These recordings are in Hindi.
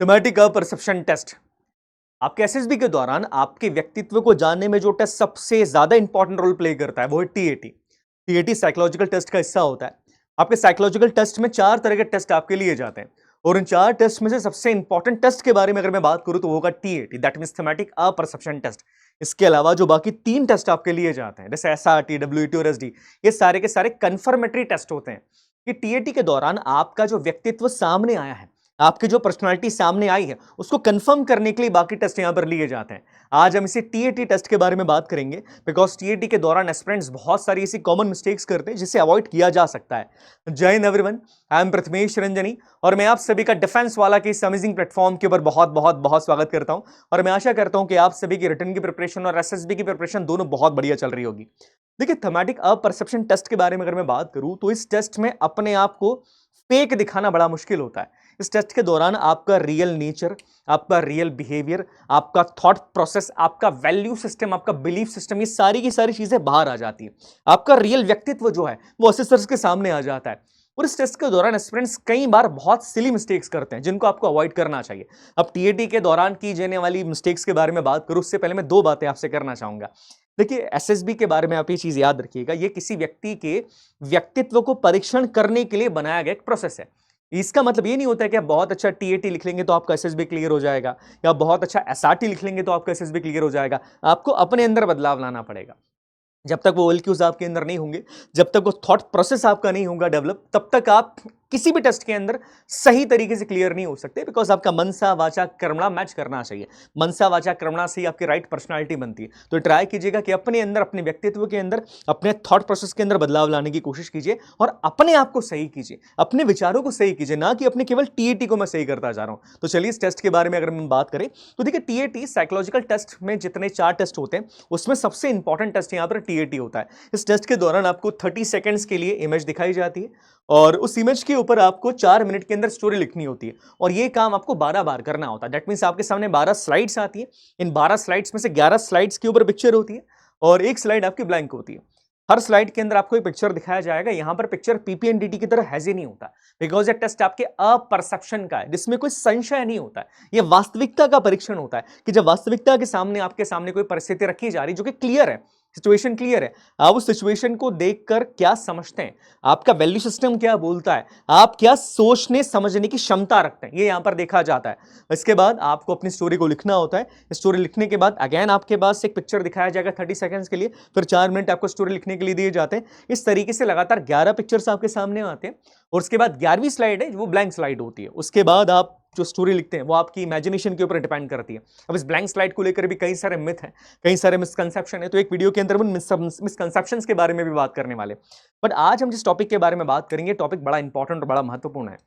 थीमेटिक परसेप्शन टेस्ट आपके एसएसबी के दौरान आपके व्यक्तित्व को जानने में जो टेस्ट सबसे ज्यादा इंपॉर्टेंट रोल प्ले करता है वो है टीएटी। टीएटी साइकोलॉजिकल टेस्ट का हिस्सा होता है। आपके साइकोलॉजिकल टेस्ट में 4 तरह के टेस्ट आपके लिए जाते हैं और इन 4 टेस्ट में से सबसे इंपॉर्टेंट टेस्ट के बारे में अगर मैं बात करूं तो वो होगा TAT, that means thematic perception test. इसके अलावा जो बाकी 3 टेस्ट आपके लिए जाते हैं जैसे एसआरटी, डब्ल्यूटी और एसडी, ये सारे के सारे कंफर्मेटरी टेस्ट होते हैं कि टीएटी के दौरान आपका जो व्यक्तित्व सामने आया है, आपकी जो पर्सनालिटी सामने आई है, उसको कंफर्म करने के लिए बाकी टेस्ट यहां पर लिए जाते हैं। आज हम इसी टीएटी टेस्ट के बारे में बात करेंगे बिकॉज टीएटी के दौरान एस्पिरेंट्स बहुत सारी ऐसी कॉमन मिस्टेक्स करते हैं जिसे अवॉइड किया जा सकता है। जय Hind everyone, I am Prathamesh Ranjani और मैं आप सभी का डिफेंस वाला के इस अमेजिंग प्लेटफॉर्म के ऊपर बहुत बहुत बहुत स्वागत करता हूं और मैं आशा करता हूं कि आप सभी की रिटर्न की प्रिपरेशन और एसएसबी की प्रिपरेशन दोनों बहुत बढ़िया चल रही होगी। देखिए, थीमेटिक परसेप्शन टेस्ट के बारे में अगर मैं बात करूं तो इस टेस्ट में अपने आप को फेक दिखाना बड़ा मुश्किल होता है। इस टेस्ट के दौरान आपका रियल नेचर, आपका रियल बिहेवियर, आपका थॉट प्रोसेस, आपका वैल्यू सिस्टम, आपका बिलीफ सिस्टम, ये सारी की सारी चीजें बाहर आ जाती है। आपका रियल व्यक्तित्व जो है वो असेसर्स के सामने आ जाता है और इस टेस्ट के दौरान एस्पिरेंट्स कई बार बहुत सिली मिस्टेक्स करते हैं जिनको आपको अवॉइड करना चाहिए। अब टीएटी के दौरान की जाने वाली मिस्टेक्स के बारे में बात करूं उससे पहले मैं 2 बातें आपसे करना चाहूंगा। देखिए, एसएसबी के बारे में आप ये चीज याद रखिएगा, ये किसी व्यक्ति के व्यक्तित्व को परीक्षण करने के लिए बनाया गया एक प्रोसेस है। इसका मतलब ये नहीं होता है कि आप बहुत अच्छा टीएटी लिख लेंगे तो आपका एसएसबी क्लियर हो जाएगा या बहुत अच्छा एसआरटी लिख लेंगे तो आपका एसएसबी क्लियर हो जाएगा। आपको अपने अंदर बदलाव लाना पड़ेगा। जब तक वो एलक्यूज आपके अंदर नहीं होंगे, जब तक वो थॉट प्रोसेस आपका नहीं होगा डेवलप, तब तक आप किसी भी टेस्ट के अंदर सही तरीके से क्लियर नहीं हो सकते बिकॉज आपका मनसा वाचा कर्मणा मैच करना चाहिए। मनसा वाचा कर्मणा से ही आपकी राइट पर्सनालिटी बनती है। तो ट्राई कीजिएगा कि अपने अंदर, अपने व्यक्तित्व के अंदर, अपने थॉट प्रोसेस के अंदर बदलाव लाने की कोशिश कीजिए और अपने आप को सही कीजिए, अपने विचारों को सही कीजिए, ना कि अपने केवल टीएटी को मैं सही करता जा रहा हूं। तो चलिए इस टेस्ट के बारे में अगर हम बात करें तो देखिए, टीएटी साइकोलॉजिकल टेस्ट में जितने 4 टेस्ट होते हैं उसमें सबसे इंपॉर्टेंट टेस्ट यहां पर टीएटी होता है। इस टेस्ट के दौरान आपको 30 सेकंड्स के लिए इमेज दिखाई जाती है और उस इमेज के ऊपर आपको 4 मिनट के अंदर स्टोरी लिखनी होती है और ये काम आपको 12 बार करना होता है। दैट मींस आपके सामने 12 स्लाइड्स आती है। इन 12 स्लाइड्स में से 11 स्लाइड्स के ऊपर पिक्चर होती है और एक स्लाइड आपकी ब्लैंक होती है। हर स्लाइड के अंदर आपको एक पिक्चर दिखाया जाएगा। यहां पर पिक्चर पीपीएनडीटी की तरह हैजी नहीं होता बिकॉज ये टेस्ट आपके अपरसेप्शन का है जिसमें कोई संशय नहीं होता है। ये वास्तविकता का परीक्षण होता है कि जब वास्तविकता के सामने आपके सामने कोई परिस्थिति रखी जा रही जो कि क्लियर है, सिचुएशन क्लियर है, आप उस सिचुएशन को देखकर क्या समझते हैं, आपका वैल्यू सिस्टम क्या बोलता है, आप क्या सोचने समझने की क्षमता रखते हैं, ये यहां पर देखा जाता है। इसके बाद आपको अपनी स्टोरी को लिखना होता है। स्टोरी लिखने के बाद अगेन आपके पास एक पिक्चर दिखाया जाएगा 30 सेकंड्स के लिए, फिर 4 मिनट आपको स्टोरी लिखने के लिए दिए जाते हैं। इस तरीके से लगातार 11 पिक्चर्स आपके सामने आते हैं और उसके बाद 11वीं स्लाइड है वो ब्लैंक स्लाइड होती है। उसके बाद आप जो स्टोरी लिखते हैं वो आपकी इमेजिनेशन के ऊपर डिपेंड करती है। अब इस ब्लैंक स्लाइड को लेकर भी कई सारे मिथ हैं, कई सारे मिसकंसेप्शन है, तो एक वीडियो के अंदर उन मिसकंसेप्शंस के बारे में भी बात करने वाले। बट आज हम जिस टॉपिक के बारे में बात करेंगे, टॉपिक बड़ा इंपॉर्टेंट और बड़ा महत्वपूर्ण है।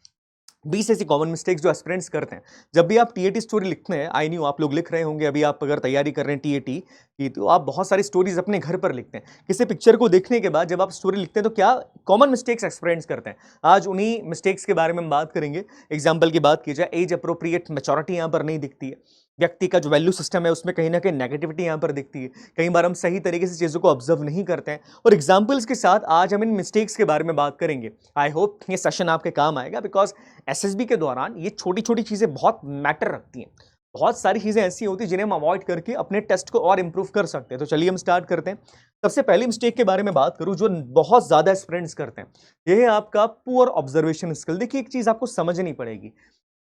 20 ऐसी कॉमन मिस्टेक्स जो एस्पिरेंट्स करते हैं जब भी आप टीएटी स्टोरी लिखते हैं। आई न्यू आप लोग लिख रहे होंगे, अभी आप अगर तैयारी कर रहे हैं टीएटी की तो आप बहुत सारी स्टोरीज अपने घर पर लिखते हैं। किसी पिक्चर को देखने के बाद जब आप स्टोरी लिखते हैं तो क्या कॉमन मिस्टेक्स एक्सपीरियंस करते हैं, आज उन्हीं मिस्टेक्स के बारे में हम बात करेंगे। एग्जाम्पल की बात की जाए, एज अप्रोप्रिएट मैच्योरिटी यहाँ पर नहीं दिखती है। व्यक्ति का जो वैल्यू सिस्टम है उसमें कहीं ना कहीं नेगेटिविटी यहाँ पर दिखती है। कई बार हम सही तरीके से चीज़ों को ऑब्जर्व नहीं करते हैं और एग्जाम्पल्स के साथ आज हम इन मिस्टेक्स के बारे में बात करेंगे। आई होप ये सेशन आपके काम आएगा बिकॉज एसएसबी के दौरान ये छोटी छोटी चीज़ें बहुत मैटर रखती हैं। बहुत सारी चीज़ें ऐसी होती हैं जिन्हें हम अवॉइड करके अपने टेस्ट को और इंप्रूव कर सकते हैं। तो चलिए हम स्टार्ट करते हैं। सबसे पहली मिस्टेक के बारे में बात करूं जो बहुत ज़्यादा स्टूडेंट्स करते हैं, यह है आपका पुअर ऑब्जर्वेशन स्किल। देखिए, एक चीज़ आपको समझनी पड़ेगी,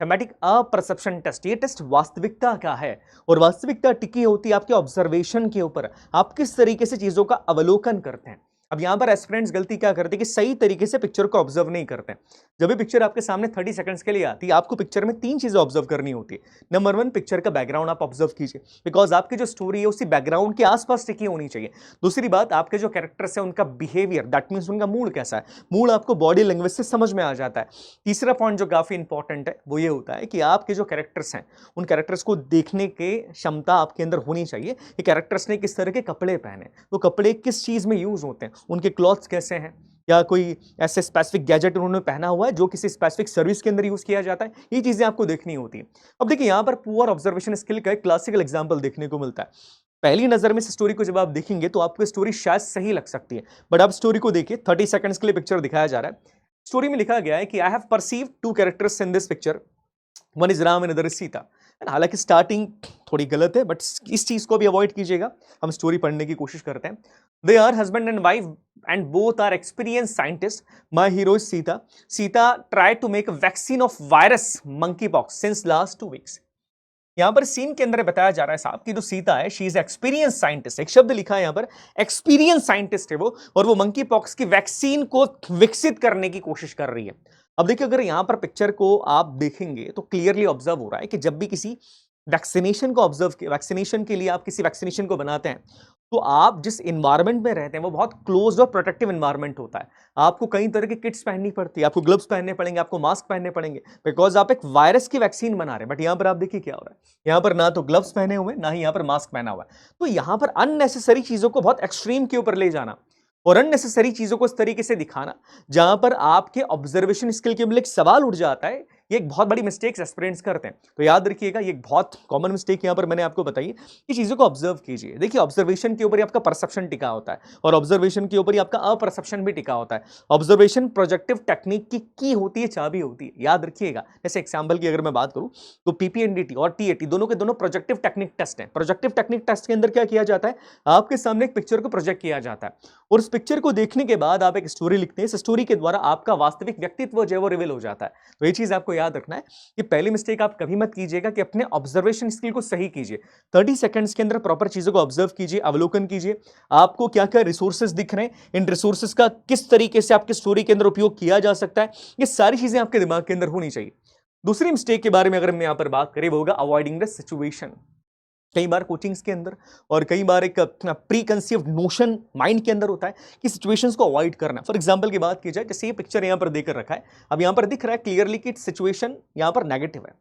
थीमेटिक परसेप्शन टेस्ट, ये टेस्ट वास्तविकता का है और वास्तविकता टिकी होती है आपके ऑब्जर्वेशन के ऊपर। आप किस तरीके से चीज़ों का अवलोकन करते हैं। अब यहां पर एस्पिरेंट्स गलती क्या करते हैं कि सही तरीके से पिक्चर को ऑब्जर्व नहीं करते हैं। जब भी पिक्चर आपके सामने 30 सेकंड्स के लिए आती है, आपको पिक्चर में 3 चीजें ऑब्जर्व करनी होती है। नंबर 1, पिक्चर का बैकग्राउंड आप ऑब्जर्व कीजिए बिकॉज आपकी जो स्टोरी है उसी बैकग्राउंड के आसपास टिकी होनी चाहिए। दूसरी बात, आपके जो कैरेक्टर्स है उनका बिहेवियर, दैट मीन्स उनका मूड कैसा है, मूड आपको बॉडी लैंग्वेज से समझ में आ जाता है। तीसरा पॉइंट जो काफी इंपॉर्टेंट है वो ये होता है कि आपके जो कैरेक्टर्स हैं उन कैरेक्टर्स को देखने की क्षमता आपके अंदर होनी चाहिए कि कैरेक्टर्स ने किस तरह के कपड़े पहने, वो कपड़े किस चीज में यूज होते हैं, उनके क्लॉथ्स कैसे हैं, या कोई ऐसे स्पेसिफिक गैजेट उन्होंने पहना हुआ है जो किसी स्पेसिफिक सर्विस के अंदर यूज किया जाता है। ये चीजें आपको देखनी होती है। अब देखिए, यहां पर पुअर ऑब्जर्वेशन स्किल का एक क्लासिकल एग्जांपल देखने को मिलता है। पहली नजर में इस स्टोरी को जब आप देखेंगे तो आपको स्टोरी शायद सही लग सकती है, बट आप स्टोरी को देखिए, 30 सेकंड्स के लिए पिक्चर दिखाया जा रहा है। स्टोरी में लिखा गया है कि I have perceived 2 characters in this picture one is Ram and other is Sita. हालांकि स्टार्टिंग थोड़ी गलत है, बट इस चीज को भी अवॉइड कीजिएगा, हम स्टोरी पढ़ने की कोशिश करते हैं। They are husband and wife and both are experience scientist. My hero is Sita. Sita try to make vaccine of virus monkey pox since last 2 weeks. यहां पर सीन के अंदर बताया जा रहा है साहब कि जो सीता है शी इज एक्सपीरियंस साइंटिस्ट, एक शब्द लिखा है यहां पर, एक्सपीरियंस साइंटिस्ट है वो, और वो मंकी पॉक्स की वैक्सीन को विकसित करने की कोशिश कर रही है। अब देखिए, अगर यहां पर पिक्चर को आप देखेंगे तो क्लियरली ऑब्जर्व हो रहा है कि जब भी किसी वैक्सीनेशन के लिए आप किसी वैक्सीनेशन को बनाते हैं, तो आप जिस इन्वायरमेंट में रहते हैं वो बहुत क्लोज और प्रोटेक्टिव इन्वायरमेंट होता है। आपको कई तरह की किट्स पहननी पड़ती है, आपको ग्लव्स पहनने पड़ेंगे, आपको मास्क पहनने पड़ेंगे, बिकॉज आप एक वायरस की वैक्सीन बना रहे हैं। बट यहां पर आप देखिए क्या हो रहा है, यहां पर ना तो ग्लव्स पहने हुए, ना ही यहां पर मास्क पहना हुआ है। तो यहां पर अननेसेसरी चीजों को बहुत एक्सट्रीम के ऊपर ले जाना और अननेसेसरी चीजों को इस तरीके से दिखाना जहां पर आपके ऑब्जर्वेशन स्किल के लिए एक सवाल उठ जाता है, ये एक बहुत बड़ी मिस्टेक्स एस्पिरेंट्स करते हैं। तो याद रखिएगा, ये एक बहुत कॉमन मिस्टेक यहां पर मैंने आपको बताई है कि चीजों को ऑब्जर्व कीजिए। देखिए, ऑब्जर्वेशन के ऊपर ही आपका परसेप्शन टिका होता है और ऑब्जर्वेशन के ऊपर ही आपका अपरसेप्शन भी टिका होता है। ऑब्जर्वेशन प्रोजेक्टिव टेक्निक की होती है, चाबी होती है, याद रखिएगा। जैसे एग्जाम्पल की अगर मैं बात करूं तो पीपीएनडीटी और टीएटी दोनों के दोनों प्रोजेक्टिव टेक्निक टेस्ट है। प्रोजेक्टिव टेक्निक टेस्ट के अंदर क्या किया जाता है, आपके सामने एक पिक्चर को प्रोजेक्ट किया जाता है और उस पिक्चर को देखने के बाद आप एक स्टोरी लिखते हैं। इस स्टोरी के द्वारा आपका वास्तविक व्यक्तित्व जो है वो रिवील हो जाता है। तो ये चीज आपको याद रखना है कि पहली मिस्टेक आप कभी मत कीजिएगा कि अपने ऑब्जर्वेशन स्किल को सही कीजिए। 30 सेकंड्स के अंदर प्रॉपर चीजों को ऑब्जर्व कीजिए, अवलोकन कीजिए, आपको क्या क्या रिसोर्सेज दिख रहे हैं, इन रिसोर्सेज का किस तरीके से आपके स्टोरी के अंदर उपयोग किया जा सकता है, ये सारी चीजें आपके दिमाग के अंदर होनी चाहिए। दूसरी मिस्टेक के बारे में अगर मैं यहां पर बात करें वो होगा अवॉइडिंग द सिचुएशन। कई बार कोचिंग्स के अंदर और कई बार एक प्री कंसीव्ड नोशन माइंड के अंदर होता है कि सिचुएशंस को अवॉइड करना। फॉर एग्जांपल की बात की जाए, जैसे ये पिक्चर यहां पर देकर रखा है, अब यहां पर दिख रहा है क्लियरली कि सिचुएशन यहां पर नेगेटिव है।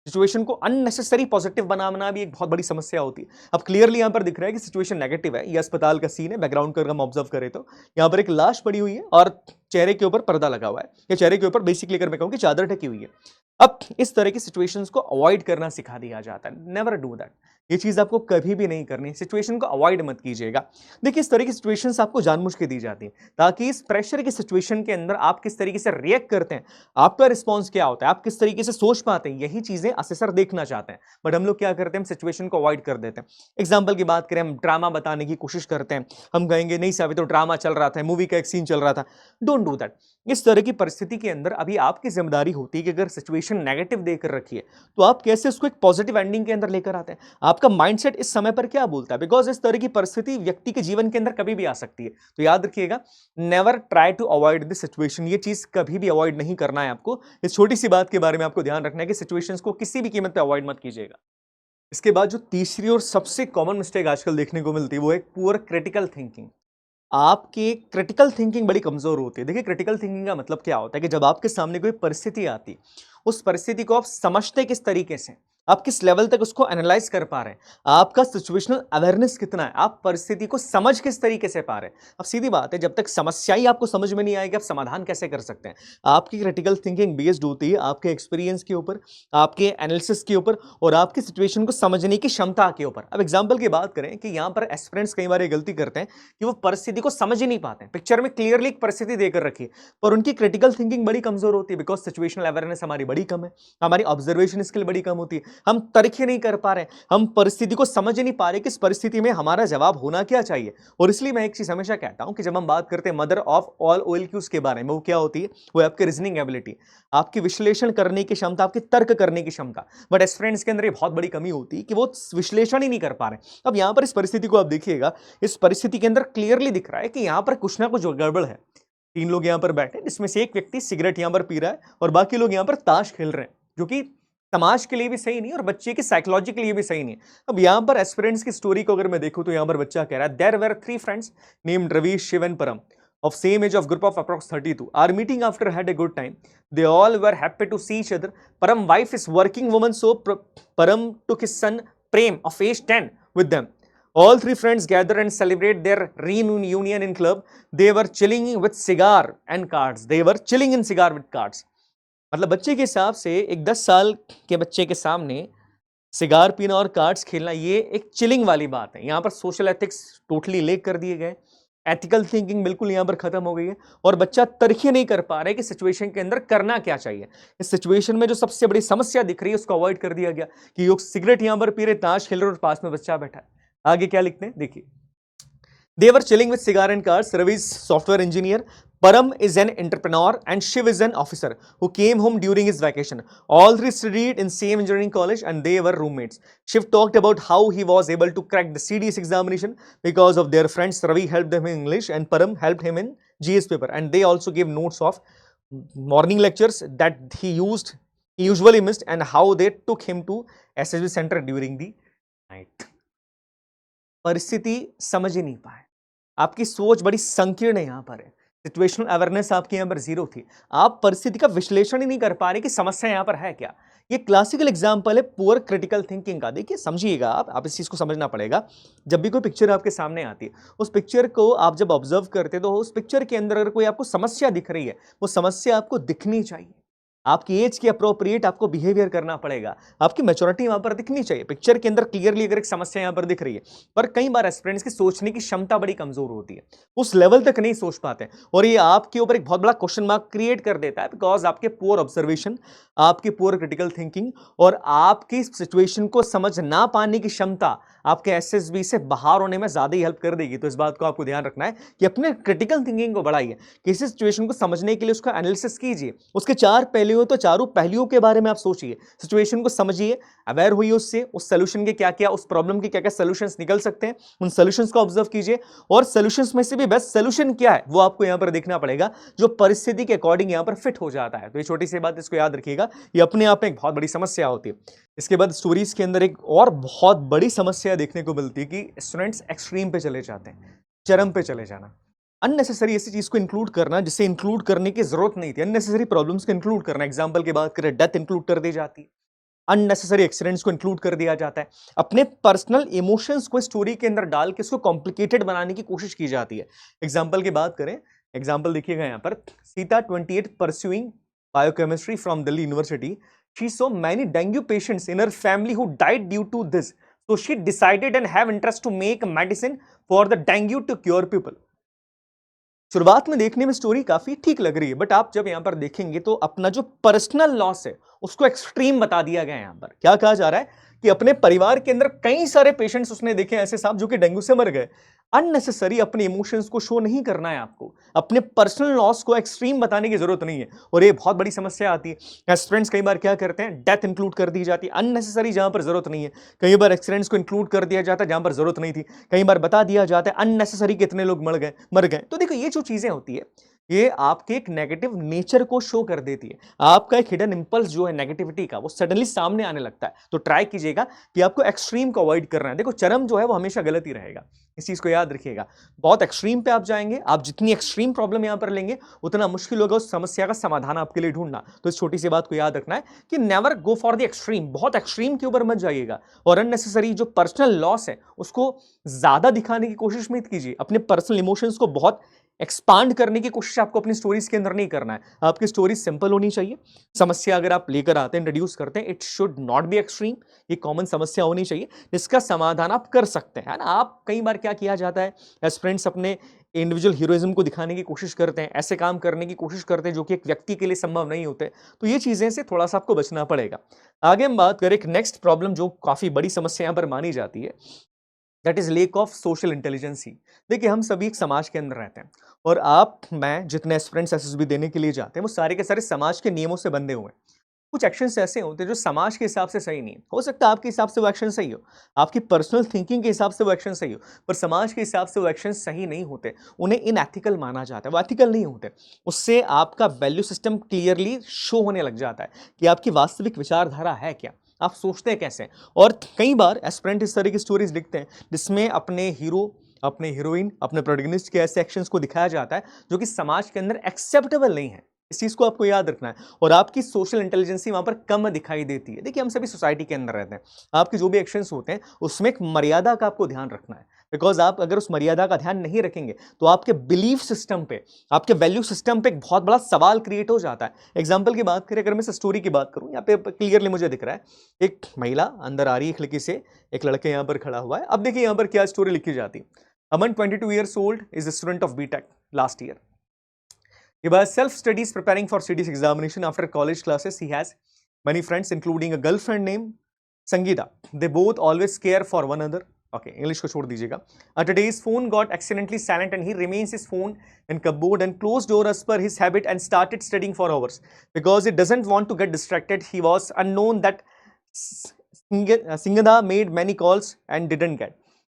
सिचुएशन को अननेसेसरी पॉजिटिव बनाना भी एक बहुत बड़ी समस्या होती है। अब क्लियरली यहां पर दिख रहा है कि सिचुएशन नेगेटिव है, ये अस्पताल का सीन है, बैकग्राउंड का हम ऑब्जर्व करें तो यहां पर एक लाश पड़ी हुई है और चेहरे के ऊपर पर्दा लगा हुआ है, या चेहरे के ऊपर बेसिकली अगर मैं कहूं कि चादर ढकी हुई है। अब इस तरह की सिचुएशंस को अवॉइड करना सिखा दिया जाता है। नेवर डू दैट, ये चीज आपको कभी भी नहीं करनी। सिचुएशन को अवॉइड मत कीजिएगा। देखिए, इस तरह की सिचुएशंस आपको जानबूझ के दी जाती है ताकि इस प्रेशर की सिचुएशन के अंदर आप किस तरीके से रिएक्ट करते हैं, आपका रिस्पॉन्स क्या होता है, आप किस तरीके से सोच पाते हैं, यही चीजें असेसर देखना चाहते हैं। बट हम लोग क्या करते हैं, हम सिचुएशन को अवॉइड कर देते हैं। एग्जाम्पल की बात करें, हम ड्रामा बताने की कोशिश करते हैं, हम कहेंगे नहीं साहब तो ड्रामा चल रहा था, मूवी का एक सीन चल रहा था। Don't do that. इस तरह की परिस्थिति के अंदर अभी आपकी जिम्मेदारी होती है कि अगर सिचुएशन नेगेटिव देकर रखी है तो आप कैसे उसको एक पॉजिटिव एंडिंग के अंदर लेकर आते हैं, आपका माइंडसेट इस समय पर क्या बोलता है, बिकॉज इस तरह की परिस्थिति व्यक्ति के जीवन के अंदर कभी भी आ सकती है। तो याद रखिएगा, never try to avoid this situation, ये चीज कभी भी अवॉइड नहीं करना है आपको। इस छोटी सी बात के बारे में आपको ध्यान रखना है कि सिचुएशंस को किसी भी कीमत पे अवॉइड मत कीजिएगा। इसके बाद जो तीसरी और सबसे कॉमन मिस्टेक आजकल देखने को मिलती है वो है पुअर क्रिटिकल थिंकिंग। आपकी क्रिटिकल थिंकिंग बड़ी कमजोर होती है। देखिए, क्रिटिकल थिंकिंग का मतलब क्या होता है कि जब आपके सामने कोई परिस्थिति आती, उस परिस्थिति को आप समझते किस तरीके से, आप किस लेवल तक उसको एनालाइज कर पा रहे हैं, आपका सिचुएशनल अवेयरनेस कितना है, आप परिस्थिति को समझ किस तरीके से पा रहे हैं। अब सीधी बात है, जब तक समस्या ही आपको समझ में नहीं आएगी आप समाधान कैसे कर सकते हैं। आपकी क्रिटिकल थिंकिंग बेस्ड होती है आपके एक्सपीरियंस के ऊपर, आपके एनालिसिस के ऊपर और आपकी सिचुएशन को समझने की क्षमता के ऊपर। अब एग्जाम्पल की बात करें कि यहाँ पर एस्पिरेंट्स कई बार ये गलती करते हैं कि वो परिस्थिति को समझ ही नहीं पाते हैं। पिक्चर में क्लियरली एक परिस्थिति देकर रखी है पर उनकी क्रिटिकल थिंकिंग बड़ी कमजोर होती है, बिकॉज सिचुएशनल अवेयरनेस हमारी बड़ी कम है, हमारी ऑब्जर्वेशन स्किल बड़ी कम होती है, हम तरीके नहीं कर पा रहे, हम परिस्थिति को समझ नहीं पा रहे कि इस परिस्थिति में हमारा जवाब होना क्या चाहिए। और इसलिए मैं एक चीज हमेशा कहता हूं कि जब हम बात करते हैं मदर ऑफ ऑल OLQs के बारे में, वो क्या होती है, वो आपकी रीजनिंग एबिलिटी, आपकी विश्लेषण करने की क्षमता, आपकी तर्क करने की क्षमता। बट एस्पिरेंट्स के अंदर ये बहुत बड़ी कमी होती है कि वो विश्लेषण ही नहीं कर पा रहे। अब यहां पर इस परिस्थिति को आप देखिएगा, इस परिस्थिति के अंदर क्लियरली दिख रहा है कि यहां पर कुछ ना कुछ गड़बड़ है। 3 लोग यहां पर बैठे, जिसमें से एक व्यक्ति सिगरेट यहां पर पी रहा है और बाकी लोग यहां पर ताश खेल रहे हैं, जो कि समाज के लिए भी सही नहीं और बच्चे की साइकोलॉजी के लिए भी सही नहीं है। अब यहां पर एस्पिरेंट्स की स्टोरी को अगर मैं देखूं तो यहां पर बच्चा कह रहा है, there were 3 friends named Ravi, Shiv and Param of same age of group of approx 32 are meeting after had a good time. They all were happy to see each other. Param wife is working woman, so Param took his son Prem of age 10 with them. All 3 friends gather and celebrate their reunion in club. They were chilling with cigar and cards. They were chilling in cigar with cards. मतलब बच्चे के हिसाब से एक 10 साल के बच्चे के सामने सिगार पीना और कार्ड्स खेलना ये एक चिलिंग वाली बात है। यहाँ पर सोशल एथिक्स टोटली लेक कर दिए गए। एथिकल थिंकिंग बिल्कुल यहां पर खत्म हो गई है और बच्चा तरक्की नहीं कर पा रहा है कि सिचुएशन के अंदर करना क्या चाहिए। इस सिचुएशन में जो सबसे बड़ी समस्या दिख रही है उसको अवॉइड कर दिया गया कि लोग सिगरेट यहां पर पी रहे, ताश खेल रहे और पास में बच्चा बैठा है। आगे क्या लिखते हैं देखिए, they were chilling with cigar and cars. Ravi is software engineer. Param is an entrepreneur and Shiv is an officer who came home during his vacation. All three studied in same engineering college and they were roommates. Shiv talked about how he was able to crack the CDS examination because of their friends. Ravi helped them in English and Param helped him in GS paper. And they also gave notes of morning lectures that he usually missed and how they took him to SSB center during the night. परिस्थिति समझ ही नहीं पाए, आपकी सोच बड़ी संकीर्ण यहां पर है, सिचुएशनल अवेयरनेस आपकी यहां पर जीरो थी, आप परिस्थिति का विश्लेषण ही नहीं कर पा रहे कि समस्या यहां पर है क्या। ये क्लासिकल एग्जांपल है पुअर क्रिटिकल थिंकिंग का। देखिए समझिएगा, आप इस चीज को समझना पड़ेगा। जब भी कोई पिक्चर आपके सामने आती है, उस पिक्चर को आप जब ऑब्जर्व करते हैं तो उस पिक्चर के अंदर अगर कोई आपको समस्या दिख रही है, वो समस्या आपको दिखनी चाहिए, आपकी एज के अप्रोप्रिएट आपको बिहेवियर करना पड़ेगा, आपकी मैच्योरिटी वहां पर दिखनी चाहिए। पिक्चर के अंदर क्लियरली अगर एक समस्या यहां पर दिख रही है, पर कई बार एस्पिरेंट्स की सोचने की क्षमता बड़ी कमजोर होती है, उस लेवल तक नहीं सोच पाते और ये आपके ऊपर एक बहुत बड़ा क्वेश्चन मार्क क्रिएट कर देता है बिकॉज आपके पुअर ऑब्जर्वेशन, आपकी पुअर क्रिटिकल थिंकिंग और आपकी सिचुएशन को समझ ना पाने की क्षमता आपके एसएसबी से बाहर होने में ज्यादा ही हेल्प कर देगी। तो इस बात को आपको ध्यान रखना है कि अपने क्रिटिकल थिंकिंग को बढ़ाइए, किसी सिचुएशन को समझने के लिए उसका एनालिसिस कीजिए, उसके चार पहलू तो चारों पहलुओं के बारे में आप सोचिए, सिचुएशन को समझिए, अवेयर होइए उससे, उस सोल्यूशन के क्या क्या, उस प्रॉब्लम के क्या क्या सोल्यूशंस निकल सकते हैं, उन सोल्यूशंस को ऑब्जर्व कीजिए और सोल्यूशंस में से भी बेस्ट सोल्यूशन क्या है वो आपको यहां पर देखना पड़ेगा जो परिस्थिति के अकॉर्डिंग यहां पर फिट हो जाता है। तो ये छोटी सी बात इसको याद रखिएगा, ये अपने आप में एक बहुत बड़ी समस्या होती है। इसके बाद स्टोरीज के अंदर एक और बहुत बड़ी समस्या देखने को मिलती है कि स्टूडेंट्स एक्सट्रीम पे चले जाते हैं, चरम पे चले जाना, अननेसेसरी ऐसी चीज को इंक्लूड करना जिसे इंक्लूड करने की जरूरत नहीं थी, अननेसेसरी प्रॉब्लम्स को इंक्लूड करना। एग्जांपल की बात करें, डेथ इंक्लूड कर दी जाती है, अननेसेसरी एक्सीडेंट्स को इंक्लूड कर दिया जाता है, अपने पर्सनल इमोशंस को स्टोरी के अंदर डाल के इसको कॉम्प्लिकेटेड बनाने की कोशिश की जाती है। एग्जांपल की बात करें, एग्जांपल देखिएगा यहां पर, Sita 28 pursuing biochemistry from Delhi university, she saw many dengue patients in her family who died due to this, so she decided and have interest to make medicine for the dengue to cure people. शुरुआत में देखने में स्टोरी काफी ठीक लग रही है, बट आप जब यहां पर देखेंगे तो अपना जो पर्सनल लॉस है उसको एक्सट्रीम बता दिया गया है। यहां पर क्या कहा जा रहा है कि अपने परिवार के अंदर कई सारे पेशेंट्स उसने देखे ऐसे साहब जो कि डेंगू से मर गए। अननेसेसरी अपने इमोशंस को शो नहीं करना है आपको, अपने पर्सनल लॉस को एक्सट्रीम बताने की जरूरत नहीं है और ये बहुत बड़ी समस्या आती है। स्टूडेंट्स कई बार क्या करते हैं, डेथ इंक्लूड कर दी जाती है अननेसेसरी जहां पर जरूरत नहीं है, कई बार एक्सीडेंट्स को इंक्लूड कर दिया जाता है जहां पर जरूरत नहीं थी, कई बार बता दिया जाता है अननेसेसरी कितने लोग मर गए। तो देखो ये जो चीजें होती है ये आपके एक नेगेटिव नेचर को शो कर देती है, आपका एक हिडन इंपल्स जो है नेगेटिविटी का वो सडनली सामने आने लगता है। तो ट्राई कीजिएगा कि आपको एक्सट्रीम को अवॉइड करना है। देखो चरम जो है वो हमेशा गलत ही रहेगा, इस चीज को याद रखिएगा। बहुत एक्सट्रीम पे आप जाएंगे, आप जितनी एक्सट्रीम प्रॉब्लम यहां पर लेंगे उतना मुश्किल होगा उस समस्या का समाधान आपके लिए ढूंढना। तो इस छोटी सी बात को याद रखना है कि never go for the extreme, बहुत एक्सट्रीम के ऊपर मत जाइएगा और अननेसेसरी जो पर्सनल लॉस है उसको ज्यादा दिखाने की कोशिश मत कीजिए, अपने पर्सनल इमोशंस को बहुत एक्सपांड करने की कोशिश आपको अपनी स्टोरीज के अंदर नहीं करना है। आपकी स्टोरी सिंपल होनी चाहिए, समस्या अगर आप लेकर आते हैं, इंट्रोड्यूस करते हैं, it should not be extreme, ये कॉमन समस्या होनी चाहिए जिसका समाधान आप कर सकते हैं, है ना। आप कई बार क्या किया जाता है, एस्पिरेंट्स अपने इंडिविजुअल हीरोइज्म को दिखाने की कोशिश करते हैं, ऐसे काम करने की कोशिश करते हैं जो कि एक व्यक्ति के लिए संभव नहीं होते। तो ये चीजें से थोड़ा सा आपको बचना पड़ेगा। आगे हम बात करें एक नेक्स्ट प्रॉब्लम जो काफी बड़ी समस्या यहां पर मानी जाती है, that is lack of social intelligence. देखिए हम सभी एक समाज के अंदर रहते हैं और आप मैं जितने स्टूडेंट्स एसएसबी देने के लिए जाते हैं वो सारे के सारे समाज के नियमों से बंधे हुए हैं। कुछ एक्शंस ऐसे होते हैं जो समाज के हिसाब से सही नहीं हो सकता, आपके हिसाब से वो एक्शन सही हो, आपकी पर्सनल थिंकिंग के हिसाब से वो एक्शन सही हो, पर समाज के हिसाब से वो एक्शन सही नहीं होते, उन्हें इनएथिकल माना जाता है, वो एथिकल नहीं होते। उससे आपका वैल्यू सिस्टम क्लियरली शो होने लग जाता है कि आपकी वास्तविक विचारधारा है क्या, आप सोचते हैं कैसे। और कई बार एस्पिरेंट इस तरह की स्टोरीज लिखते हैं जिसमें अपने हीरो, अपने हीरोइन, अपने प्रोटैगनिस्ट के ऐसे एक्शंस को दिखाया जाता है जो कि समाज के अंदर एक्सेप्टेबल नहीं है। इस चीज को आपको याद रखना है और आपकी सोशल इंटेलिजेंसी वहां पर कम दिखाई देती है। देखिए हम सभी सोसाइटी के अंदर रहते हैं, आपके जो भी एक्शंस होते हैं उसमें एक मर्यादा का आपको ध्यान रखना है, बिकॉज आप अगर उस मर्यादा का ध्यान नहीं रखेंगे तो आपके बिलीफ सिस्टम पे, आपके वैल्यू सिस्टम पे एक बहुत बड़ा सवाल क्रिएट हो जाता है। एग्जाम्पल की बात करें, अगर मैं स्टोरी की बात करूं, यहाँ पे क्लियरली मुझे दिख रहा है एक महिला अंदर आ रही है खिड़की से, एक लड़के यहाँ पर खड़ा हुआ है। अब देखिए यहाँ पर क्या स्टोरी लिखी जाती है, Aman, 22 years old, is a student of BTech last year. He was self-studies preparing for CDS examination. After college classes, he has many friends, including a girlfriend named Sangeeta. They both always care for one another. Okay, English को छोड़ दीजिएगा. Today his phone got accidentally silent and he remains his phone in cupboard and closed door as per his habit and started studying for hours because he doesn't want to get distracted. He was unknown that Singada made many calls and didn't get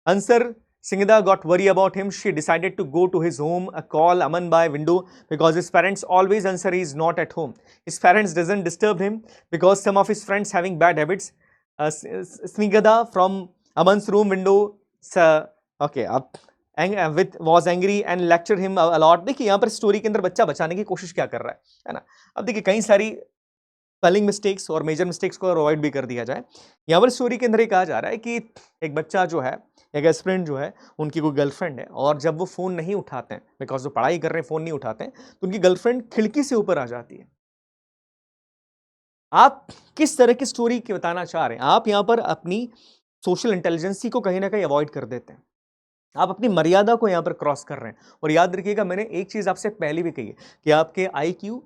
answer. Singida got worried about him. She decided to go to his home, call Aman by window because his parents always answer he is not at home. His parents doesn't disturb him because some of his friends having bad habits. Singida from Aman's room window, okay, was angry and lectured him a lot. देखिए यहाँ पर स्टोरी के अंदर बच्चा बचाने की कोशिश क्या कर रहा है ना. अब देखिए कई सारी स्पेलिंग मिस्टेक्स और मेजर मिस्टेक्स को अवॉइड भी कर दिया जाए. यहाँ पर स्टोरी के अंदर ये कहा जा रहा है कि एक बच्चा जो है, एक एस्पिरेंट जो है, उनकी कोई गर्लफ्रेंड है और जब वो फोन नहीं उठाते हैं बिकॉज वो पढ़ाई कर रहे हैं, फोन नहीं उठाते हैं, तो उनकी गर्लफ्रेंड खिड़की से ऊपर आ जाती है. आप किस तरह की स्टोरी की बताना चाह रहे हैं? आप यहां पर अपनी सोशल इंटेलिजेंसी को कहीं ना कहीं अवॉइड कर देते हैं. आप अपनी मर्यादा को यहां पर क्रॉस कर रहे हैं. और याद रखिएगा, मैंने एक चीज आपसे पहले भी कही है कि आपके IQ,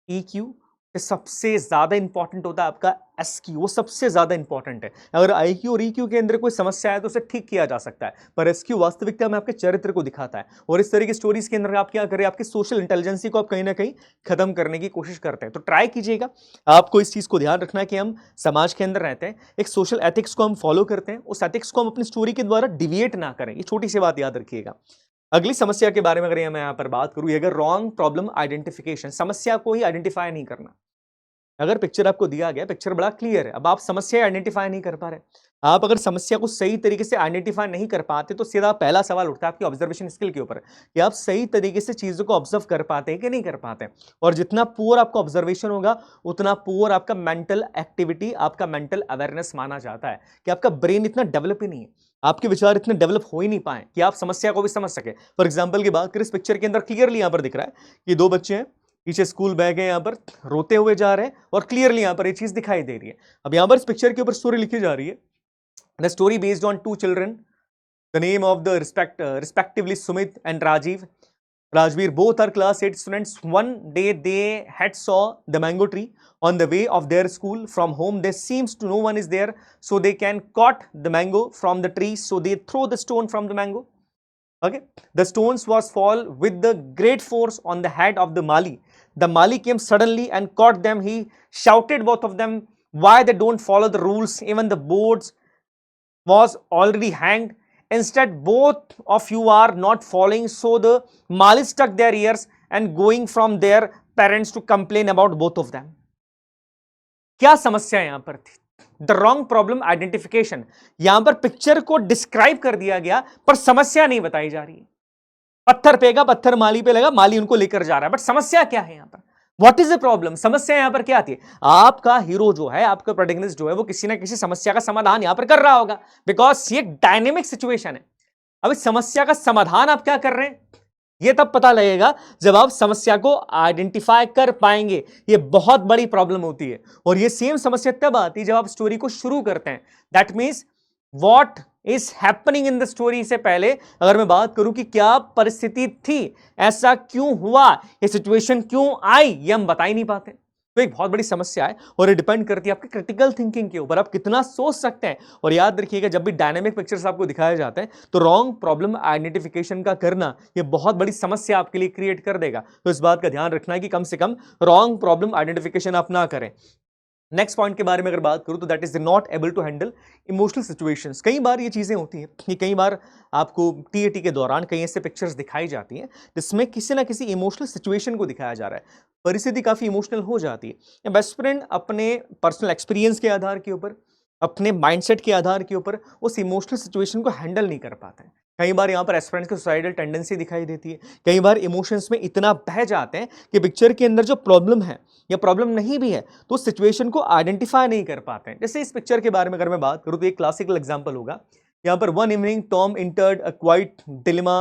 EQ सबसे ज्यादा इंपॉर्टेंट होता है आपका SQ. वो सबसे ज्यादा इंपॉर्टेंट है. अगर IQ और EQ के अंदर कोई समस्या है तो उसे ठीक किया जा सकता है, पर SQ वास्तविकता में आपके चरित्र को दिखाता है. और इस तरह की स्टोरीज के अंदर आप क्या करें, आपकी सोशल इंटेलिजेंसी को आप कहीं ना कहीं खत्म करने की कोशिश करते हैं. तो ट्राई कीजिएगा. आपको इस चीज को ध्यान रखना है कि हम समाज के अंदर रहते हैं, एक सोशल एथिक्स को हम फॉलो करते हैं, उस एथिक्स को हम अपनी स्टोरी के द्वारा डिविएट ना करें. ये छोटी सी बात याद रखिएगा. अगली समस्या के बारे में अगर मैं यहाँ पर बात करूँ, अगर रॉन्ग प्रॉब्लम आइडेंटिफिकेशन, समस्या को ही आइडेंटिफाई नहीं करना. अगर पिक्चर आपको दिया गया, पिक्चर बड़ा क्लियर है, अब आप समस्या आइडेंटिफाई नहीं कर पा रहे. आप अगर समस्या को सही तरीके से आइडेंटिफाई नहीं कर पाते तो सीधा पहला सवाल उठता है आपकी ऑब्जर्वेशन स्किल के ऊपर कि आप सही तरीके से चीजों को ऑब्जर्व कर पाते हैं कि नहीं कर पाते. और जितना पुअर आपका ऑब्जर्वेशन होगा उतना पुअर आपका मेंटल एक्टिविटी, आपका मेंटल अवेयरनेस माना जाता है कि आपका ब्रेन इतना डेवलप ही नहीं है, आपके विचार इतने डेवलप हो ही नहीं पाए कि आप समस्या को भी समझ सके. फॉर एग्जाम्पल की बात करें, इस पिक्चर के अंदर क्लियरली यहां पर दिख रहा है कि दो बच्चे हैं, पीछे स्कूल बैग है, यहाँ पर रोते हुए जा रहे हैं और क्लियरली यहाँ पर ये चीज दिखाई दे रही है. अब यहाँ पर इस पिक्चर के ऊपर स्टोरी लिखी जा रही है. The story based on 2 children, the name of the respectively Sumit and Rajveer. Both are class 8 students. One day they had saw the mango tree on the way of their school from home. There seems to no one is there, so they can cut the mango from the tree. So they throw the stone from the mango. Okay, the stones was fall with the great force on the head of the Mali. The Mali came suddenly and caught them. He shouted both of them why they don't follow the rules. Even the boards was already hanged. Instead, both of you are not following. So the Mali stuck their ears and going from their parents to complain about both of them. क्या समस्या यहां पर थी? The wrong problem identification. यहां पर पिक्चर को डिस्क्राइब कर दिया गया पर समस्या नहीं बताई जा रही है. पत्थर पेगा, पत्थर माली पे लगा, माली उनको लेकर जा रहा है, बट समस्या क्या है यहां पर? What is the problem? समस्या यहां पर क्या आती है? आपका हीरो जो है, आपका प्रोटैगनिस्ट जो है, वो किसी ना किसी समस्या का समाधान यहां पर कर रहा होगा, बिकॉज ये एक डायनेमिक सिचुएशन है. अब इस समस्या का समाधान आप क्या कर रहे हैं, ये तब पता लगेगा जब आप समस्या को आइडेंटिफाई कर पाएंगे. ये बहुत बड़ी प्रॉब्लम होती है और ये सेम समस्या तब आती है जब आप स्टोरी को शुरू करते हैं. That means what is happening in the story से पहले अगर मैं बात करूं कि क्या परिस्थिति थी, ऐसा क्यों हुआ, ये सिचुएशन क्यों आई, ये हम बता ही नहीं पाते. तो एक बहुत बड़ी समस्या है और ये डिपेंड करती है आपकी क्रिटिकल थिंकिंग के ऊपर, आप कितना सोच सकते हैं. और याद रखिएगा, जब भी डायनेमिक पिक्चर्स आपको दिखाए जाते हैं तो रॉन्ग प्रॉब्लम आइडेंटिफिकेशन का करना ये बहुत बड़ी समस्या आपके लिए क्रिएट कर देगा. तो इस बात का ध्यान रखना है कि कम से कम रॉन्ग प्रॉब्लम आइडेंटिफिकेशन आप ना करें. नेक्स्ट पॉइंट के बारे में अगर बात करूं तो that is not able to handle emotional situations. कई बार ये चीजें होती हैं कि कई बार आपको TAT के दौरान कई ऐसे पिक्चर्स दिखाई जाती हैं जिसमें किसी ना किसी इमोशनल सिचुएशन को दिखाया जा रहा है, परिस्थिति काफी इमोशनल हो जाती है. बेस्ट फ्रेंड अपने पर्सनल एक्सपीरियंस के आधार के ऊपर, अपने माइंडसेट के आधार के ऊपर उस इमोशनल सिचुएशन को हैंडल नहीं कर पाते हैं. कई बार यहाँ पर एस्पिरेंट्स की सुसाइडल टेंडेंसी दिखाई देती है. कई बार इमोशंस में इतना बह जाते हैं कि पिक्चर के अंदर जो प्रॉब्लम है या प्रॉब्लम नहीं भी है तो उस सिचुएशन को आइडेंटिफाई नहीं कर पाते हैं. जैसे इस पिक्चर के बारे में अगर मैं बात करूँ तो एक क्लासिकल एग्जाम्पल होगा. यहाँ पर one evening Tom entered a quite dilemma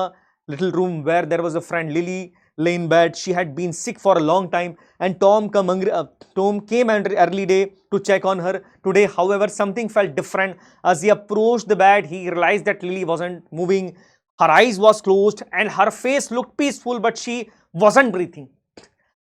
little room where there was a friend Lily lay in bed. She had been sick for a long time and Tom came an early day to check on her. Today, however, something felt different. As he approached the bed, he realized that Lily wasn't moving. Her eyes was closed and her face look peaceful but she wasn't breathing.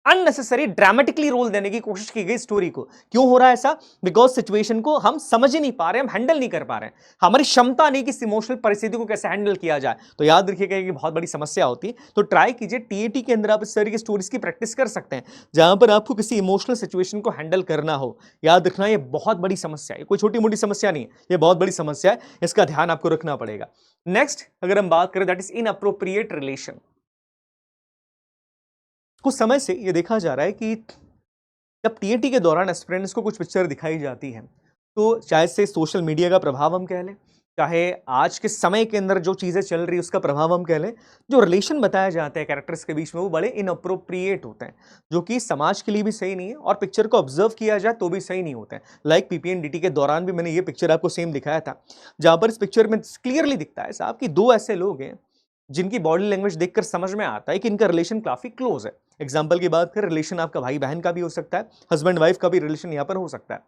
Unnecessary dramatically role देने की कोशिश की गई स्टोरी को। क्यों हो रहा है ऐसा? बिकॉज सिचुएशन को हम समझ ही नहीं पा रहे, हम हैंडल नहीं कर पा रहे हैं, हमारी क्षमता नहीं कि इस इमोशनल परिस्थिति को कैसे हैंडल किया जाए। तो याद रखिएगा कि बहुत बड़ी समस्या होती है। तो ट्राई कीजिए, टीएटी के अंदर आप इस तरह की स्टोरीज की प्रैक्टिस कर सकते हैं जहां पर आपको किसी इमोशनल सिचुएशन को हैंडल करना हो। याद रखना, ये बहुत बड़ी समस्या है, कोई छोटी मोटी समस्या नहीं है, ये बहुत बड़ी समस्या है, इसका ध्यान आपको रखना पड़ेगा। नेक्स्ट अगर हम बात करें, दैट इज इनअप्रोप्रिएट रिलेशन। कुछ समय से ये देखा जा रहा है कि जब टीएटी के दौरान एस्पिरेंट्स को कुछ पिक्चर दिखाई जाती है, तो शायद से सोशल मीडिया का प्रभाव हम कह लें, चाहे आज के समय के अंदर जो चीज़ें चल रही है उसका प्रभाव हम कह लें, जो रिलेशन बताए जाते हैं कैरेक्टर्स के बीच में वो बड़े इनअप्रोप्रिएट होते हैं, जो कि समाज के लिए भी सही नहीं है और पिक्चर को ऑब्जर्व किया जाए तो भी सही नहीं होते हैं। लाइक पीपीएनडीटी के दौरान भी मैंने ये पिक्चर आपको सेम दिखाया था, जहाँ पर इस पिक्चर में क्लियरली दिखता है साहब कि दो ऐसे लोग हैं जिनकी बॉडी लैंग्वेज देखकर समझ में आता है कि इनका रिलेशन काफी क्लोज है। एग्जाम्पल की बात करें, रिलेशन आपका भाई बहन का भी हो सकता है, हस्बैंड वाइफ का भी रिलेशन यहाँ पर हो सकता है,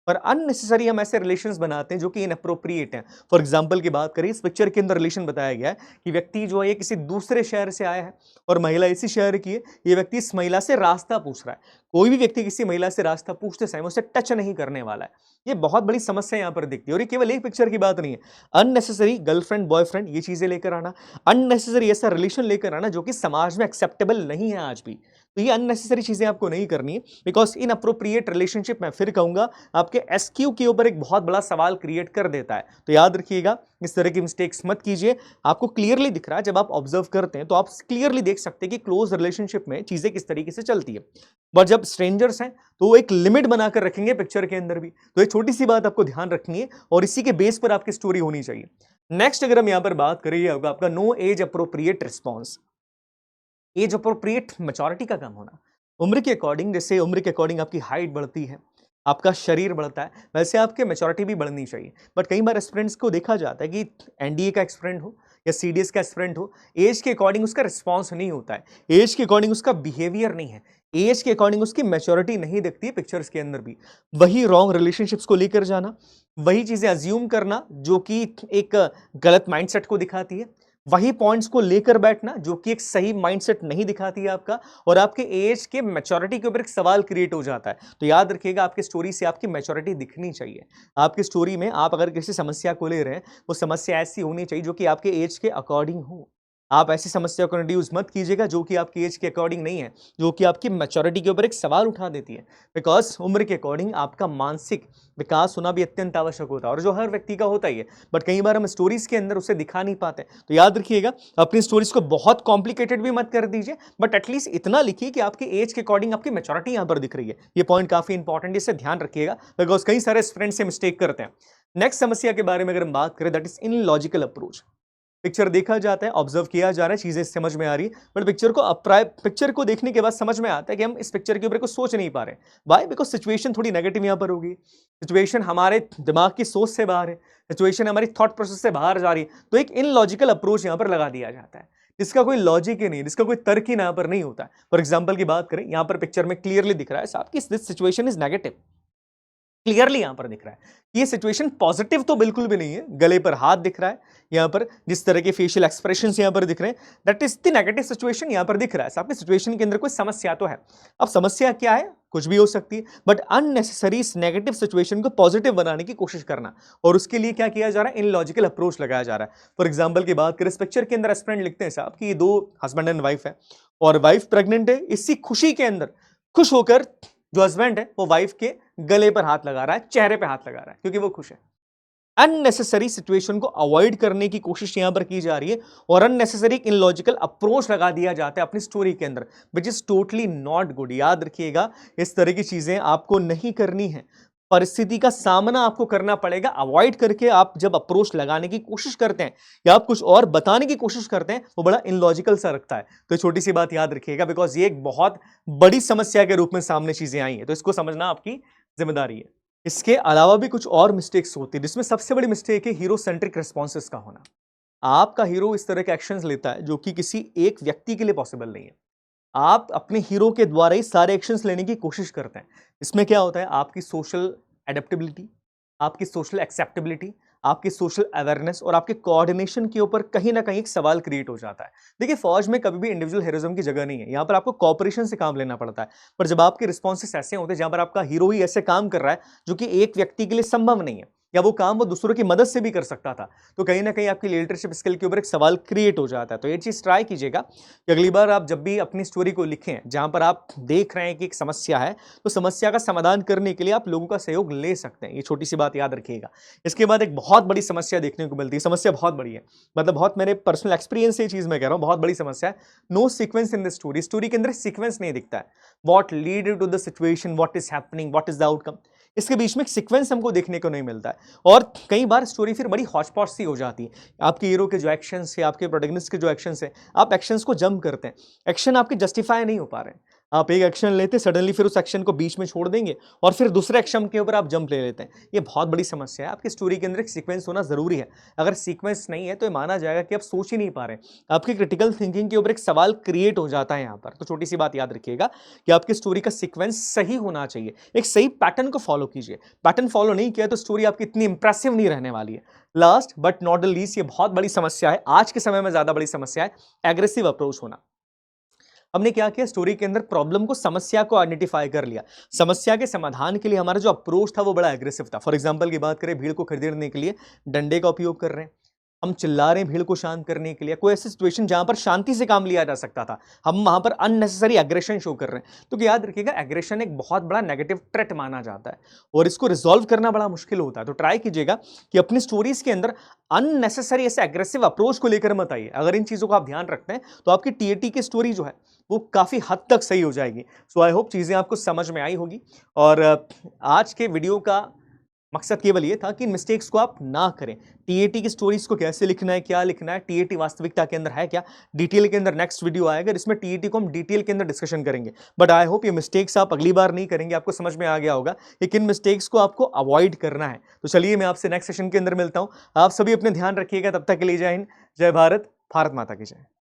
पर अननेसेसरी हम ऐसे रिलेशंस बनाते हैं जो कि इनअप्रोप्रिएट हैं। फॉर एग्जाम्पल की बात करें, इस पिक्चर के अंदर रिलेशन बताया गया है कि व्यक्ति जो है ये किसी दूसरे शहर से आया है और महिला इसी शहर की है। ये व्यक्ति इस महिला से रास्ता पूछ रहा है। कोई भी व्यक्ति किसी महिला से रास्ता पूछते समय उसे टच नहीं करने वाला है। ये बहुत बड़ी समस्या यहाँ पर दिखती है और ये केवल एक पिक्चर की बात नहीं है। अननेसेसरी गर्लफ्रेंड बॉयफ्रेंड ये चीजें लेकर आना, अननेसेसरी ऐसा रिलेशन लेकर आना जो कि समाज में एक्सेप्टेबल नहीं है आज भी, तो ये अननेसेसरी चीजें आपको नहीं करनी है। बिकॉज इन अप्रोप्रिएट रिलेशनशिप, मैं फिर कहूंगा, आपके एसक्यू के ऊपर एक बहुत बड़ा सवाल क्रिएट कर देता है। तो याद रखिएगा, इस तरह की मिस्टेक्स मत कीजिए। आपको क्लियरली दिख रहा है, जब आप ऑब्जर्व करते हैं तो आप क्लियरली देख सकते हैं कि क्लोज रिलेशनशिप में चीजें किस तरीके से चलती है। बट जब स्ट्रेंजर्स हैं तो वो एक लिमिट बनाकर रखेंगे पिक्चर के अंदर भी। तो एक छोटी सी बात आपको ध्यान रखनी है और इसी के बेस पर आपकी स्टोरी होनी चाहिए। नेक्स्ट अगर हम यहां पर बात करें, होगा आपका no age appropriate response. Age appropriate maturity का कम होना। उम्र के अकॉर्डिंग, जैसे उम्र के अकॉर्डिंग आपकी हाइट बढ़ती है, आपका शरीर बढ़ता है, वैसे आपके मैच्योरिटी भी बढ़नी चाहिए। बट कई बार एस्पिरेंट्स को देखा जाता है कि एनडीए का एस्पिरेंट हो या सीडीएस का एस्पिरेंट हो, एज के अकॉर्डिंग उसका रिस्पॉन्स नहीं होता है, एज के अकॉर्डिंग उसका बिहेवियर नहीं है, एज के अकॉर्डिंग उसकी मैच्योरिटी नहीं दिखती है पिक्चर्स के अंदर भी। वही रॉन्ग रिलेशनशिप्स को लेकर जाना, वही चीजें अज्यूम करना जो कि एक गलत माइंडसेट को दिखाती है, वही पॉइंट्स को लेकर बैठना जो कि एक सही माइंडसेट नहीं दिखाती है आपका, और आपके एज के मैच्योरिटी के ऊपर एक सवाल क्रिएट हो जाता है। तो याद रखिएगा, आपकी स्टोरी से आपकी मैच्योरिटी दिखनी चाहिए। आपकी स्टोरी में आप अगर किसी समस्या को ले रहे हैं, वो समस्या ऐसी होनी चाहिए जो कि आपके एज के अकॉर्डिंग हो। आप ऐसी समस्या को इंट्रोड्यूस मत कीजिएगा जो कि आपकी एज के अकॉर्डिंग नहीं है, जो कि आपकी मैच्योरिटी के ऊपर एक सवाल उठा देती है। बिकॉज उम्र के अकॉर्डिंग आपका मानसिक विकास होना भी अत्यंत आवश्यक होता है, और जो हर व्यक्ति का होता ही है, बट कई बार हम स्टोरीज के अंदर उसे दिखा नहीं पाते। तो याद रखिएगा, अपनी स्टोरीज को बहुत कॉम्प्लिकेटेड भी मत कर दीजिए, बट एटलीस्ट इतना लिखिए कि आपकी एज के अकॉर्डिंग आपकी मैच्योरिटी यहां पर दिख रही है। ये पॉइंट काफी इंपॉर्टेंट है, इसे ध्यान रखिएगा, बिकॉज कई सारे फ्रेंड्स से मिस्टेक करते हैं। नेक्स्ट समस्या के बारे में अगर हम बात करें, that is in logical approach. Picture देखा जाता है, ऑब्जर्व किया जा रहा है, चीजें समझ में आ रही है, बट पिक्चर को देखने के बाद समझ में आता है कि हम इस पिक्चर के ऊपर कुछ सोच नहीं पा रहे। वाई? बिकॉज सिचुएशन थोड़ी नेगेटिव यहां पर होगी, सिचुएशन हमारे दिमाग की सोच से बाहर है, सिचुएशन हमारी थॉट प्रोसेस से बाहर जा रही है। तो एक इनलॉजिकल अप्रोच यहां पर लगा दिया जाता है, जिसका कोई लॉजिक ही नहीं, जिसका कोई तर्क ही यहां पर नहीं होता है। फॉर एग्जाम्पल की बात करें, यहां पर पिक्चर में क्लियरली दिख रहा है साहब कि this situation is negative. Clearly यहां पर दिख रहा है ये सिचुएशन पॉजिटिव तो बिल्कुल भी नहीं है। गले पर हाथ दिख रहा है, यहां पर जिस तरह के फेशियल एक्सप्रेशंस यहां पर दिख रहे हैं, that is the negative situation यहां पर दिख रहा है। आपकी सिचुएशन के अंदर कोई समस्या तो है। अब समस्या क्या है? कुछ भी हो सकती है, बट अननेसेसरी इस नेगेटिव सिचुएशन को पॉजिटिव बनाने की कोशिश करना, और उसके लिए क्या किया जा रहा है? इनलॉजिकल अप्रोच लगाया जा रहा है। फॉर एग्जाम्पल की बात करें, इस पिक्चर के अंदर एस्पिरेंट लिखते हैं साहब कि ये दो हस्बैंड एंड वाइफ है, और वाइफ प्रेग्नेंट है। इसी खुशी के अंदर खुश होकर जो हस्बैंड है वो वाइफ के गले पर हाथ लगा रहा है, चेहरे पे हाथ लगा रहा है, क्योंकि वो खुश है। अननेसेसरी सिचुएशन को अवॉइड करने की कोशिश यहां पर की जा रही है, और अननेसेसरी इनलॉजिकल अप्रोच लगा दिया जाता है अपनी स्टोरी के अंदर, which is totally not good. याद रखिएगा, इस तरह की चीजें आपको नहीं करनी है। परिस्थिति का सामना आपको करना पड़ेगा, अवॉइड करके आप जब अप्रोच लगाने की कोशिश करते हैं या आप कुछ और बताने की कोशिश करते हैं, वो बड़ा इनलॉजिकल सा रखता है। तो छोटी सी बात याद रखिएगा, बिकॉज ये एक बहुत बड़ी समस्या के रूप में सामने चीजें आई हैं, तो इसको समझना आपकी जिम्मेदारी है। इसके अलावा भी कुछ और मिस्टेक्स होती है, जिसमें सबसे बड़ी मिस्टेक है हीरो सेंट्रिक रिस्पॉन्सेस का होना। आपका हीरो इस तरह के एक्शंस लेता है जो कि किसी एक व्यक्ति के लिए पॉसिबल नहीं है। आप अपने हीरो के द्वारा ही सारे एक्शंस लेने की कोशिश करते हैं। इसमें क्या होता है? आपकी सोशल एडेप्टेबिलिटी, आपकी सोशल एक्सेप्टेबिलिटी, आपकी सोशल अवेयरनेस और आपके कोऑर्डिनेशन के ऊपर कहीं ना कहीं एक सवाल क्रिएट हो जाता है। देखिए, फौज में कभी भी इंडिविजुअल हीरोइज्म की जगह नहीं है, यहाँ पर आपको कॉपरेशन से काम लेना पड़ता है। पर जब आपके रिस्पॉन्सेस ऐसे होते हैं जहां पर आपका हीरो ही ऐसे काम कर रहा है जो कि एक व्यक्ति के लिए संभव नहीं है, या वो काम वो दूसरों की मदद से भी कर सकता था, तो कहीं ना कहीं आपकी लीडरशिप स्किल के ऊपर एक सवाल क्रिएट हो जाता है। तो ये चीज ट्राई कीजिएगा कि अगली बार आप जब भी अपनी स्टोरी को लिखें जहां पर आप देख रहे हैं कि एक समस्या है, तो समस्या का समाधान करने के लिए आप लोगों का सहयोग ले सकते हैं। ये छोटी सी बात याद रखिएगा। इसके बाद एक बहुत बड़ी समस्या देखने को मिलती है, समस्या बहुत बड़ी है, मतलब बहुत मेरे पर्सनल एक्सपीरियंस से ये चीज मैं कह रहा हूं, बहुत बड़ी समस्या है। No sequence in the story, story के अंदर सीक्वेंस नहीं दिखता है। What lead to the situation, what is happening, what is the outcome, इसके बीच में एक सीक्वेंस हमको देखने को नहीं मिलता है। और कई बार स्टोरी फिर बड़ी हौच-पौच सी हो जाती है। आपके हीरो के जो एक्शंस है, आपके प्रोटैगनिस्ट के जो एक्शंस है, आप एक्शंस को जंप करते हैं। एक्शन आपके जस्टिफाई नहीं हो पा रहे हैं। आप एक एक्शन लेते सडनली फिर उस एक्शन को बीच में छोड़ देंगे और फिर दूसरे एक्शन के ऊपर आप जंप ले लेते हैं। ये बहुत बड़ी समस्या है। आपकी स्टोरी के अंदर एक सीक्वेंस होना ज़रूरी है। अगर सीक्वेंस नहीं है तो ये माना जाएगा कि आप सोच ही नहीं पा रहे हैं। आपकी क्रिटिकल थिंकिंग के ऊपर एक सवाल क्रिएट हो जाता है यहाँ पर। तो छोटी सी बात याद रखिएगा कि आपकी स्टोरी का सीक्वेंस सही होना चाहिए। एक सही पैटर्न को फॉलो कीजिए। पैटर्न फॉलो नहीं किया तो स्टोरी आपकी इतनी इंप्रेसिव नहीं रहने वाली है। Last but not the least, ये बहुत बड़ी समस्या है, आज के समय में ज्यादा बड़ी समस्या है, एग्रेसिव अप्रोच होना। हमने क्या किया, स्टोरी के अंदर प्रॉब्लम को, समस्या को आइडेंटिफाई कर लिया। समस्या के समाधान के लिए हमारा जो अप्रोच था वो बड़ा एग्रेसिव था। फॉर एग्जांपल की बात करें, भीड़ को खदेड़ने के लिए डंडे का उपयोग कर रहे हैं, हम चिल्ला रहे हैं भीड़ को शांत करने के लिए। कोई ऐसी सिचुएशन जहां पर शांति से काम लिया जा सकता था, हम वहां पर अननेसेसरी एग्रेशन शो कर रहे हैं। तो याद रखिएगा, एग्रेशन एक बहुत बड़ा नेगेटिव ट्रेट माना जाता है और इसको रिजॉल्व करना बड़ा मुश्किल होता है। तो ट्राई कीजिएगा कि अपनी स्टोरीज के अंदर अननेसेसरी ऐसे एग्रेसिव अप्रोच को लेकर मत आइए। अगर इन चीजों को आप ध्यान रखते हैं तो आपकी टीएटी की स्टोरी जो है वो काफी हद तक सही हो जाएगी। सो आई होप चीजें आपको समझ में आई होगी। और आज के वीडियो का मकसद केवल ये था कि इन मिस्टेक्स को आप ना करें। टीएटी की स्टोरीज को कैसे लिखना है, क्या लिखना है, टीएटी वास्तविकता के अंदर है क्या, डिटेल के अंदर नेक्स्ट वीडियो आएगा जिसमें टीएटी को हम डिटेल के अंदर डिस्कशन करेंगे। बट आई होप ये मिस्टेक्स आप अगली बार नहीं करेंगे। आपको समझ में आ गया होगा कि किन मिस्टेक्स को आपको अवॉइड करना है। तो चलिए, मैं आपसे नेक्स्ट सेशन के अंदर मिलता हूं। आप सभी अपने ध्यान रखिएगा। तब तक के लिए जय हिंद, जय भारत, भारत माता की जय।